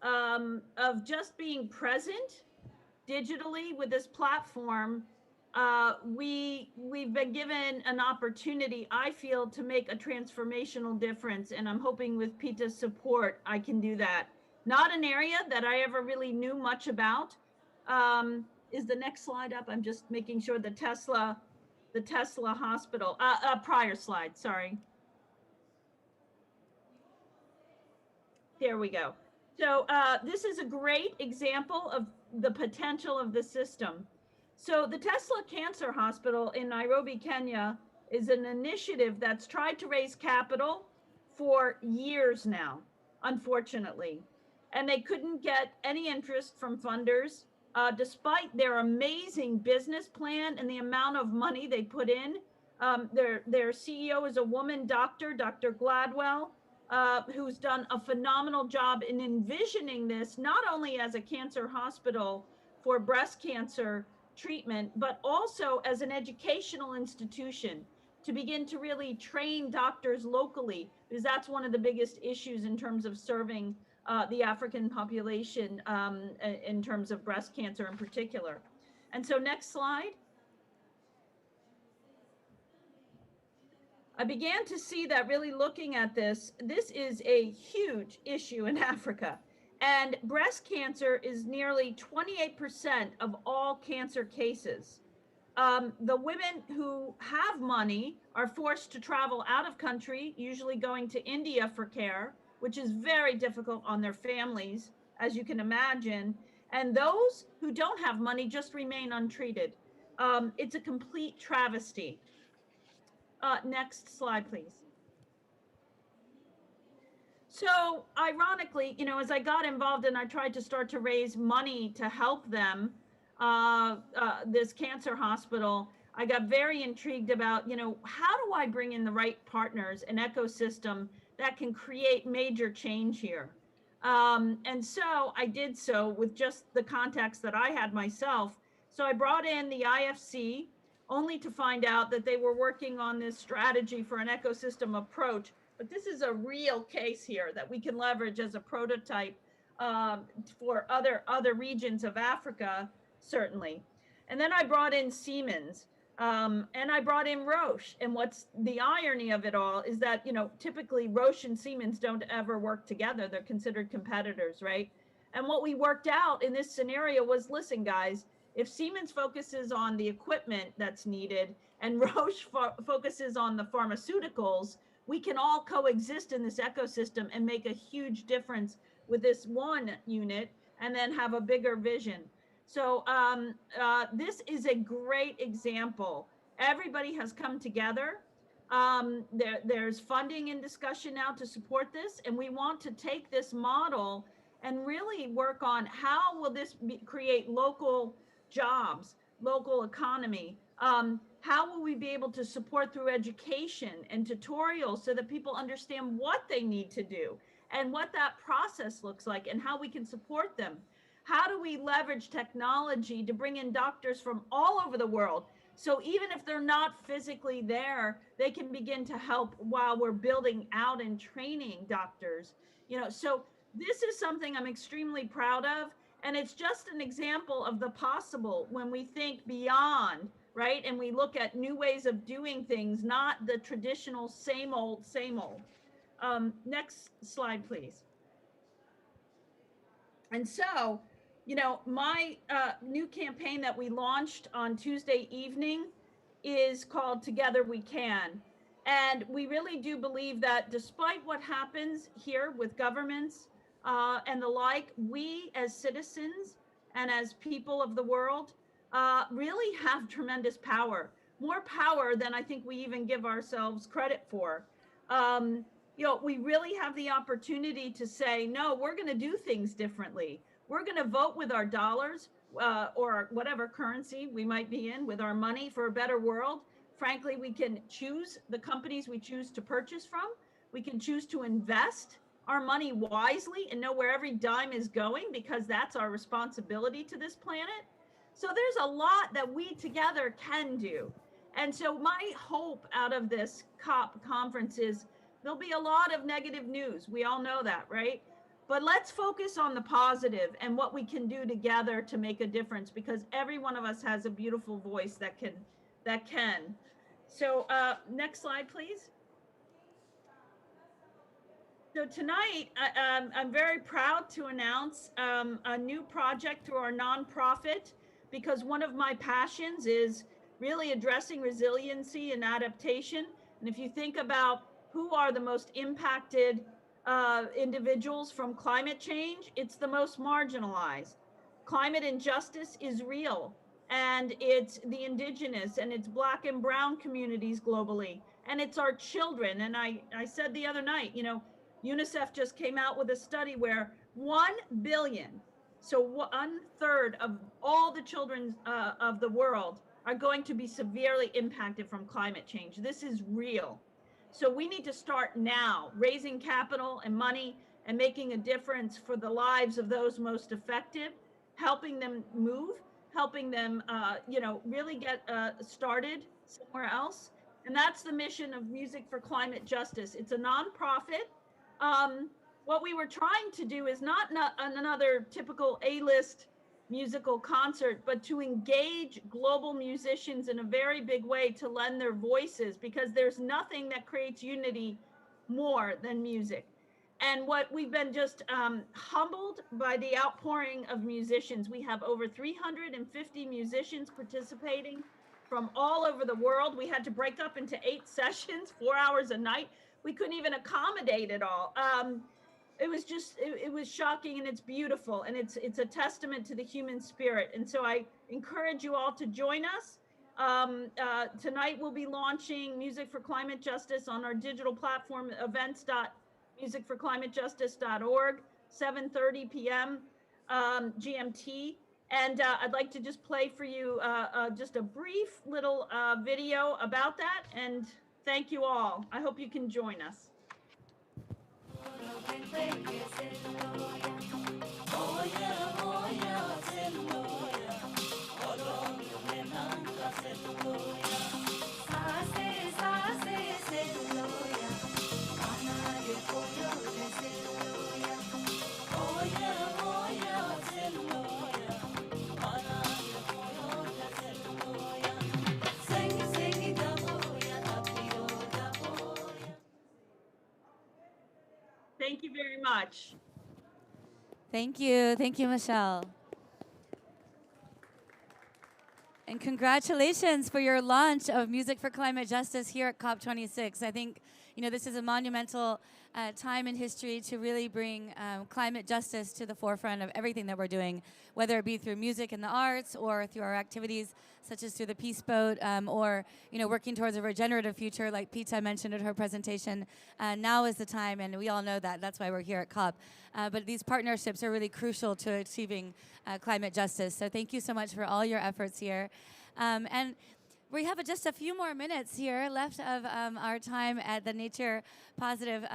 of just being present digitally with this platform. We've been given an opportunity, I feel, to make a transformational difference, and I'm hoping with Pita's support I can do that. Not an area that I ever really knew much about. Is the next slide up? I'm just making sure the Tesla hospital, prior slide, sorry. There we go. So this is a great example of the potential of the system. So the Tesla Cancer Hospital in Nairobi, Kenya, is an initiative that's tried to raise capital for years now, unfortunately. And they couldn't get any interest from funders, despite their amazing business plan and the amount of money they put in. Their CEO is a woman doctor, Dr. Gladwell, who's done a phenomenal job in envisioning this, not only as a cancer hospital for breast cancer treatment, but also as an educational institution to begin to really train doctors locally, because that's one of the biggest issues in terms of serving the African population in terms of breast cancer in particular. And so next slide. I began to see that really looking at this is a huge issue in Africa. And breast cancer is nearly 28% of all cancer cases. The women who have money are forced to travel out of country, usually going to India for care, which is very difficult on their families, as you can imagine. And those who don't have money just remain untreated. It's a complete travesty. Next slide, please. So ironically, as I got involved and I tried to start to raise money to help them, this cancer hospital, I got very intrigued about, how do I bring in the right partners, an ecosystem that can create major change here? And so I did so with just the contacts that I had myself. So I brought in the IFC, only to find out that they were working on this strategy for an ecosystem approach. But this is a real case here that we can leverage as a prototype for other regions of Africa, certainly. And then I brought in Siemens, and I brought in Roche. And what's the irony of it all is that, typically Roche and Siemens don't ever work together. They're considered competitors, right? And what we worked out in this scenario was, listen, guys, if Siemens focuses on the equipment that's needed and Roche focuses on the pharmaceuticals, we can all coexist in this ecosystem and make a huge difference with this one unit and then have a bigger vision. So this is a great example. Everybody has come together. There's funding and discussion now to support this, and we want to take this model and really work on how will this create local jobs, local economy. How will we be able to support through education and tutorials so that people understand what they need to do and what that process looks like and how we can support them? How do we leverage technology to bring in doctors from all over the world? So even if they're not physically there, they can begin to help while we're building out and training doctors. So this is something I'm extremely proud of. And it's just an example of the possible when we think beyond, right? And we look at new ways of doing things, not the traditional same old, same old. Next slide, please. And so, my new campaign that we launched on Tuesday evening is called Together We Can. And we really do believe that despite what happens here with governments, and the like, we as citizens and as people of the world really have tremendous power, more power than I think we even give ourselves credit for. We really have the opportunity to say, no, we're going to do things differently. We're going to vote with our dollars or whatever currency we might be in, with our money for a better world. Frankly, we can choose the companies we choose to purchase from. We can choose to invest our money wisely and know where every dime is going, because that's our responsibility to this planet. So there's a lot that we together can do. And so my hope out of this COP conference is there'll be a lot of negative news. We all know that, right? But let's focus on the positive and what we can do together to make a difference, because every one of us has a beautiful voice that can. So next slide, please. So tonight, I'm very proud to announce a new project through our nonprofit, because one of my passions is really addressing resiliency and adaptation. And if you think about who are the most impacted individuals from climate change, it's the most marginalized. Climate injustice is real, and it's the indigenous and it's Black and brown communities globally, and it's our children. And I said the other night, you know, UNICEF just came out with a study where 1 billion, so 1/3 of all the children of the world are going to be severely impacted from climate change. This is real. So we need to start now, raising capital and money and making a difference for the lives of those most affected, helping them move, helping them, you know, really get started somewhere else. And that's the mission of Music for Climate Justice. It's a nonprofit. What we were trying to do is not another typical A-list musical concert, but to engage global musicians in a very big way, to lend their voices, because there's nothing that creates unity more than music. And what we've been just humbled by the outpouring of musicians. We have over 350 musicians participating from all over the world. We had to break up into 8 sessions, 4 hours a night. We couldn't even accommodate it all. It was just, it was shocking, and it's beautiful, and it's a testament to the human spirit. And so I encourage you all to join us. Tonight we'll be launching Music for Climate Justice on our digital platform, events.musicforclimatejustice.org, 7:30 p.m. GMT. And I'd like to just play for you just a brief little video about that. And thank you all. I hope you can join us. Thank you very much. Thank you. Thank you, Michelle. And congratulations for your launch of Music for Climate Justice here at COP26. I think, you know, this is a monumental time in history to really bring climate justice to the forefront of everything that we're doing, whether it be through music and the arts, or through our activities such as through the Peace Boat, or, you know, working towards a regenerative future like Pita mentioned in her presentation. Now is the time, and we all know that. That's why we're here at COP. But these partnerships are really crucial to achieving climate justice. So thank you so much for all your efforts here. And we have just a few more minutes here left of our time at the Nature Positive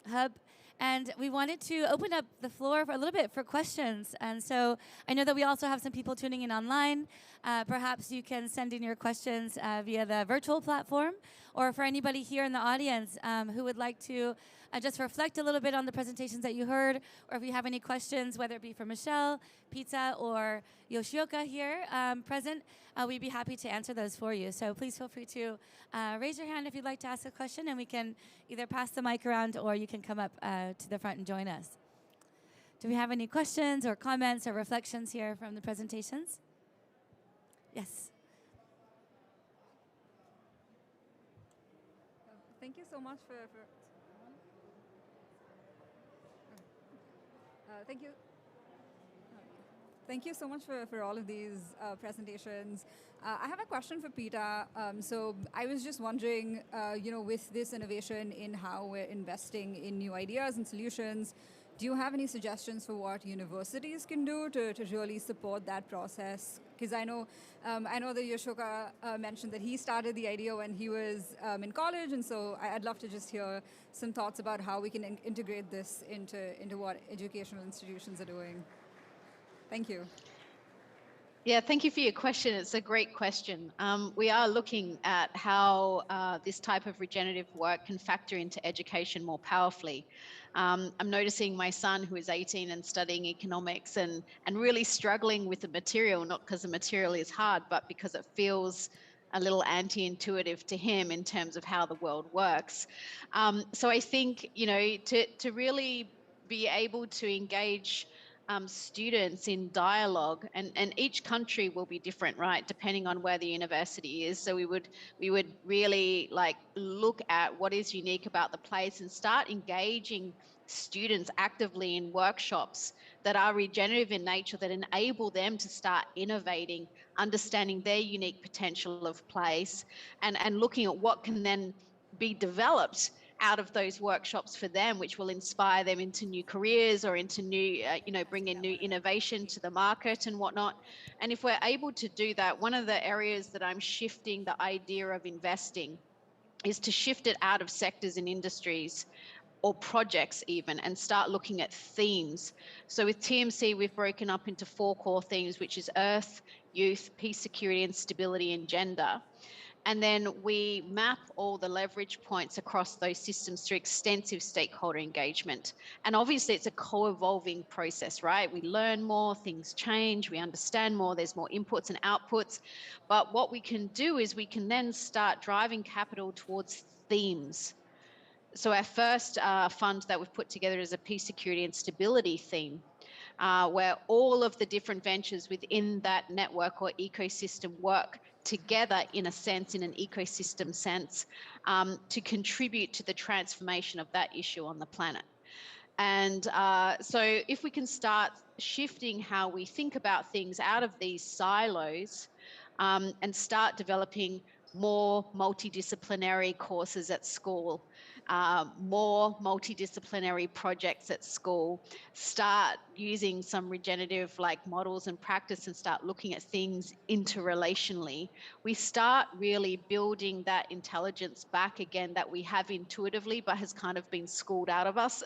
Hub. And we wanted to open up the floor for a little bit for questions. And so I know that we also have some people tuning in online. Perhaps you can send in your questions via the virtual platform, or for anybody here in the audience who would like to just reflect a little bit on the presentations that you heard, or if you have any questions, whether it be for Michelle, Pizza, or Yoshioka here present, we'd be happy to answer those for you. So please feel free to raise your hand if you'd like to ask a question, and we can either pass the mic around, or you can come up to the front and join us. Do we have any questions or comments or reflections here from the presentations? Yes. Thank you so much for thank you so much for all of these presentations. I have a question for Pita. So I was just wondering, you know, with this innovation in how we're investing in new ideas and solutions, do you have any suggestions for what universities can do to really support that process? Because I know that Yashoka mentioned that he started the idea when he was in college, and so I'd love to just hear some thoughts about how we can integrate this into what educational institutions are doing. Thank you. Yeah, thank you for your question. It's a great question. We are looking at how this type of regenerative work can factor into education more powerfully. I'm noticing my son, who is 18 and studying economics and really struggling with the material, not because the material is hard, but because it feels a little anti-intuitive to him in terms of how the world works. So I think, to really be able to engage students in dialogue, and each country will be different, right, depending on where the university is. So we would really look at what is unique about the place and start engaging students actively in workshops that are regenerative in nature, that enable them to start innovating, understanding their unique potential of place, and looking at what can then be developed out of those workshops for them, which will inspire them into new careers or into new, bring in new innovation to the market and whatnot. And if we're able to do that, one of the areas that I'm shifting the idea of investing is to shift it out of sectors and industries or projects even, and start looking at themes. So with TMC, we've broken up into 4 core themes, which is Earth, Youth, Peace, Security, and Stability, and Gender. And then we map all the leverage points across those systems through extensive stakeholder engagement. And obviously it's a co-evolving process, right? We learn more, things change, we understand more, there's more inputs and outputs. But what we can do is we can then start driving capital towards themes. So our first fund that we've put together is a peace, security, and stability theme, where all of the different ventures within that network or ecosystem work together in a sense, in an ecosystem sense, to contribute to the transformation of that issue on the planet. And so if we can start shifting how we think about things out of these silos, and start developing more multidisciplinary courses at school, more multidisciplinary projects at school, start using some regenerative models and practice, and start looking at things interrelationally, we start really building that intelligence back again that we have intuitively but has kind of been schooled out of us,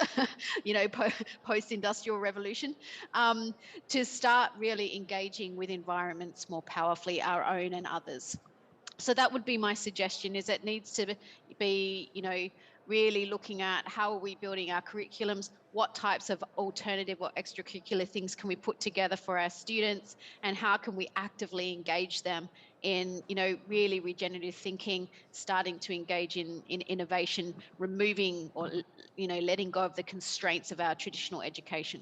post-industrial revolution, to start really engaging with environments more powerfully, our own and others. So that would be my suggestion, is it needs to be, really looking at how are we building our curriculums, what types of alternative or extracurricular things can we put together for our students, and how can we actively engage them in, really regenerative thinking, starting to engage in innovation, removing or, letting go of the constraints of our traditional education.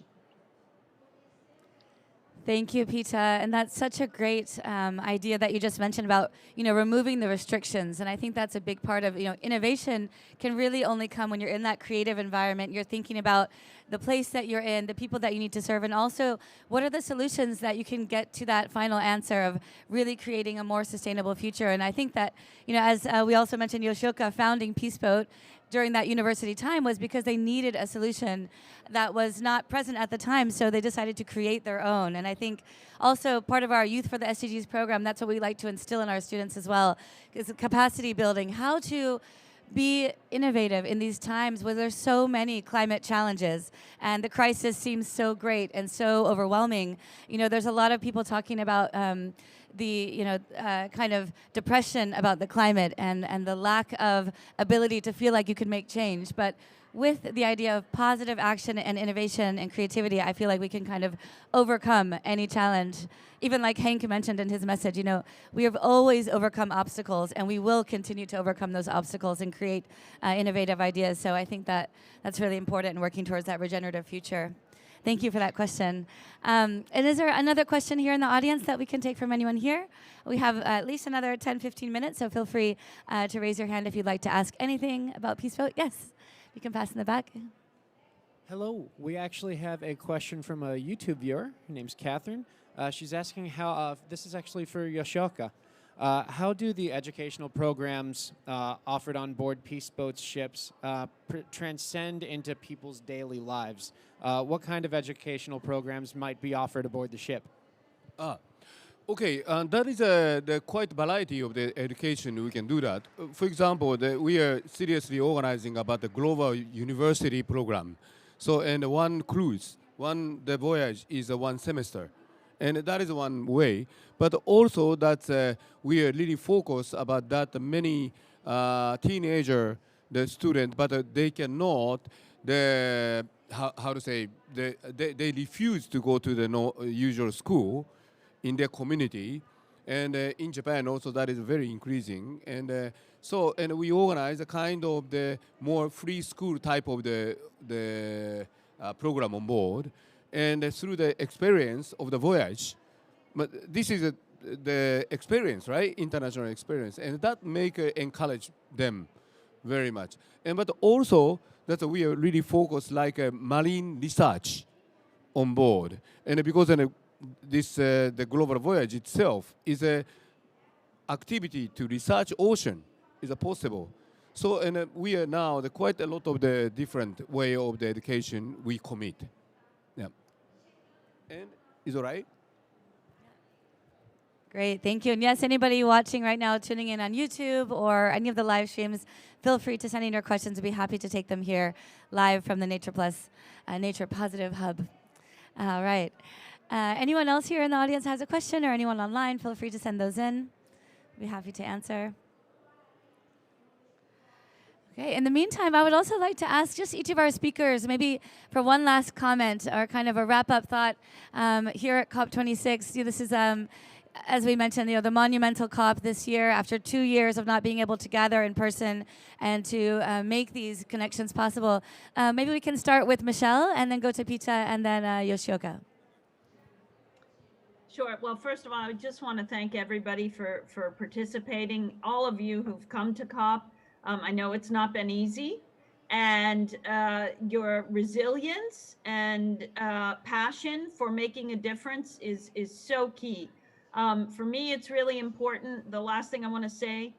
Thank you, Pita. And that's such a great idea that you just mentioned about, removing the restrictions. And I think that's a big part of, innovation can really only come when you're in that creative environment. You're thinking about the place that you're in, the people that you need to serve, and also what are the solutions that you can get to that final answer of really creating a more sustainable future. And I think that, as we also mentioned, Yoshioka founding Peace Boat during that university time was because they needed a solution that was not present at the time, so they decided to create their own. And I think also part of our Youth for the SDGs program, that's what we like to instill in our students as well, is capacity building, how to be innovative in these times where there's so many climate challenges and the crisis seems so great and so overwhelming. There's a lot of people talking about the kind of depression about the climate and the lack of ability to feel like you can make change. But with the idea of positive action and innovation and creativity, I feel like we can kind of overcome any challenge. Even like Hank mentioned in his message, we have always overcome obstacles, and we will continue to overcome those obstacles and create innovative ideas. So I think that that's really important in working towards that regenerative future. Thank you for that question. And is there another question here in the audience that we can take from anyone here? We have at least another 10, 15 minutes, so feel free to raise your hand if you'd like to ask anything about Peace Boat. Yes, you can pass in the back. Hello. We actually have a question from a YouTube viewer. Her name's Catherine. She's asking how, this is actually for Yoshioka, how do the educational programs offered on board Peace Boat's ships transcend into people's daily lives? What kind of educational programs might be offered aboard the ship? Okay, that is the quite variety of the education we can do that. For example, we are seriously organizing about the global university program. So, and one cruise, the voyage is 1 semester. And that is one way. But also that we are really focused about that many teenager, the student, but they cannot, how to say, they refuse to go to the usual school in their community. And in Japan also that is very increasing. And and we organize a kind of the more free school type of the program on board. And through the experience of the voyage, but this is the experience, right? International experience. And that make encourage them very much. And but also that we are really focused like a marine research on board. And because the global voyage itself is a activity to research ocean is a possible. So and we are now quite a lot of the different way of the education we commit. Yeah. And is all right? Great, thank you. And yes, anybody watching right now, tuning in on YouTube or any of the live streams, feel free to send in your questions. We'll be happy to take them here live from the Nature Plus Nature Positive Hub. All right. Anyone else here in the audience has a question, or anyone online, feel free to send those in. We'll be happy to answer. Okay, in the meantime, I would also like to ask just each of our speakers, maybe for one last comment or kind of a wrap-up thought here at COP26. This is, as we mentioned, the monumental COP this year after 2 years of not being able to gather in person and to make these connections possible. Maybe we can start with Michelle and then go to Pita and then Yoshioka. Sure. Well, first of all, I just want to thank everybody for participating, all of you who've come to COP. I know it's not been easy, and your resilience and passion for making a difference is so key. For me, it's really important. The last thing I want to say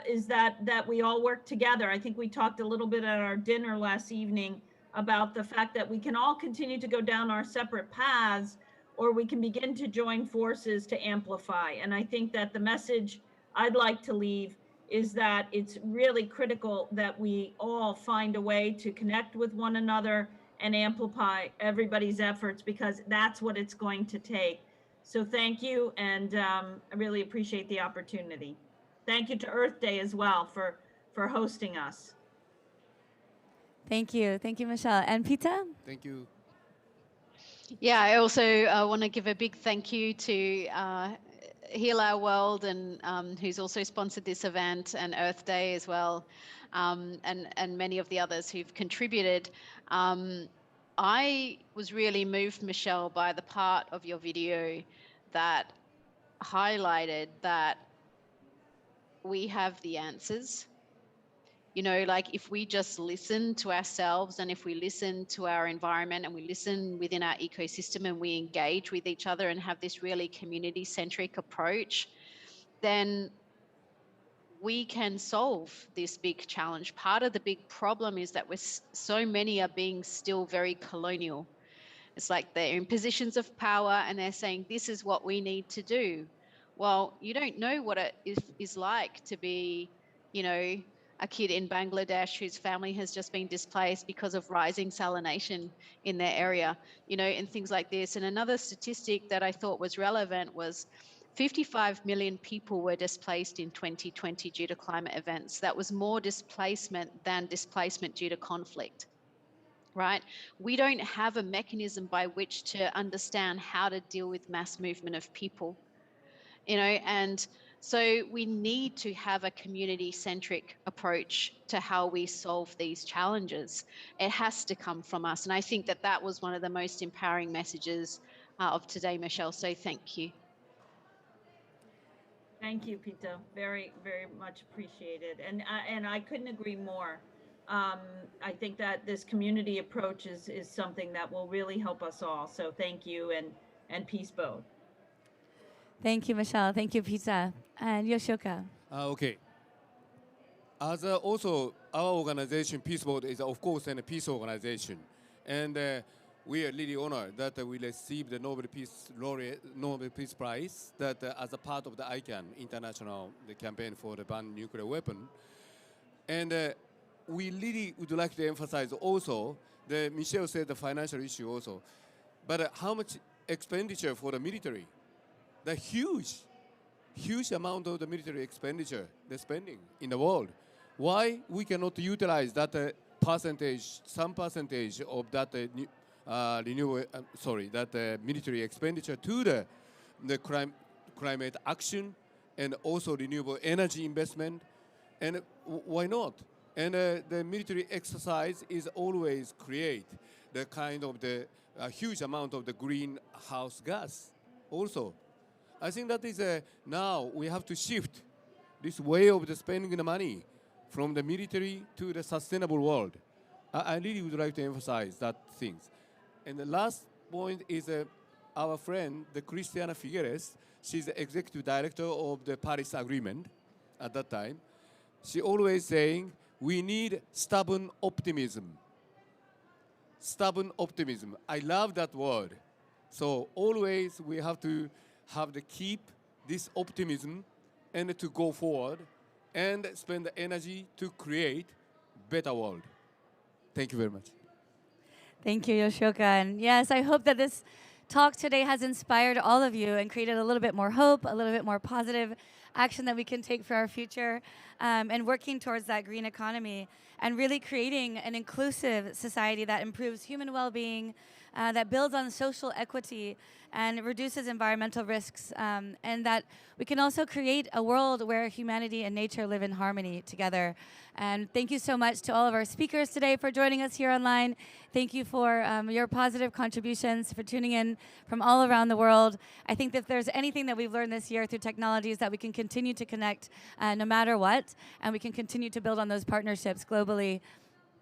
is that we all work together. I think we talked a little bit at our dinner last evening about the fact that we can all continue to go down our separate paths, or we can begin to join forces to amplify. And I think that the message I'd like to leave is that it's really critical that we all find a way to connect with one another and amplify everybody's efforts, because that's what it's going to take. So thank you, and I really appreciate the opportunity. Thank you to Earth Day as well for hosting us. Thank you, Michelle. And Pita? Thank you. Yeah, I also want to give a big thank you to HealRWorld, and who's also sponsored this event, and Earth Day as well, and many of the others who've contributed. I was really moved, Michelle, by the part of your video that highlighted that we have the answers. Like if we just listen to ourselves, and if we listen to our environment, and we listen within our ecosystem, and we engage with each other and have this really community-centric approach, then we can solve this big challenge. Part of the big problem is that so many are being still very colonial. It's like they're in positions of power and they're saying, this is what we need to do. Well, you don't know what it is like to be, a kid in Bangladesh whose family has just been displaced because of rising salination in their area, and things like this. And another statistic that I thought was relevant was 55 million people were displaced in 2020 due to climate events. That was more displacement than displacement due to conflict, right? We don't have a mechanism by which to understand how to deal with mass movement of people, and so we need to have a community-centric approach to how we solve these challenges. It has to come from us. And I think that was one of the most empowering messages of today, Michelle. So thank you. Thank you, Pita. Very, very much appreciated. And I couldn't agree more. I think that this community approach is something that will really help us all. So thank you, and peace both. Thank you, Michelle. Thank you, Pita. And Yoshioka. Okay. As also our organization, Peace Boat, is of course a peace organization. And we are really honored that we received the Nobel Peace Prize that as a part of the ICAN, International Campaign for the Ban Nuclear Weapon. And we really would like to emphasize also, Michelle said the financial issue also, but how much expenditure for the military. The huge amount of the military expenditure, the spending in the world. Why we cannot utilize that some percentage of that military expenditure to the climate action and also renewable energy investment, and why not? And the military exercise is always create the kind of the huge amount of the greenhouse gas also. I think that is now we have to shift this way of the spending the money from the military to the sustainable world. I really would like to emphasize that things. And the last point is our friend, the Christiana Figueres. She's the executive director of the Paris Agreement at that time. She always saying, we need stubborn optimism. Stubborn optimism. I love that word. So always we have to keep this optimism and to go forward and spend the energy to create better world. Thank you very much. Thank you, Yoshioka. And yes, I hope that this talk today has inspired all of you and created a little bit more hope, a little bit more positive action that we can take for our future, and working towards that green economy and really creating an inclusive society that improves human well-being, that builds on social equity and reduces environmental risks, and that we can also create a world where humanity and nature live in harmony together. And thank you so much to all of our speakers today for joining us here online. Thank you for your positive contributions, for tuning in from all around the world. I think that if there's anything that we've learned this year through technology is that we can continue to connect no matter what, and we can continue to build on those partnerships globally.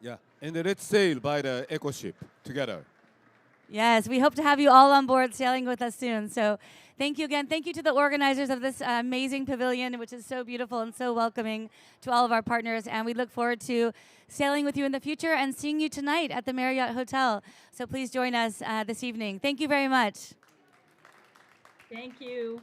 Yeah, and let's sail by the eco ship together. Yes, we hope to have you all on board sailing with us soon. So thank you again. Thank you to the organizers of this amazing pavilion, which is so beautiful and so welcoming to all of our partners. And we look forward to sailing with you in the future and seeing you tonight at the Marriott Hotel. So please join us this evening. Thank you very much. Thank you.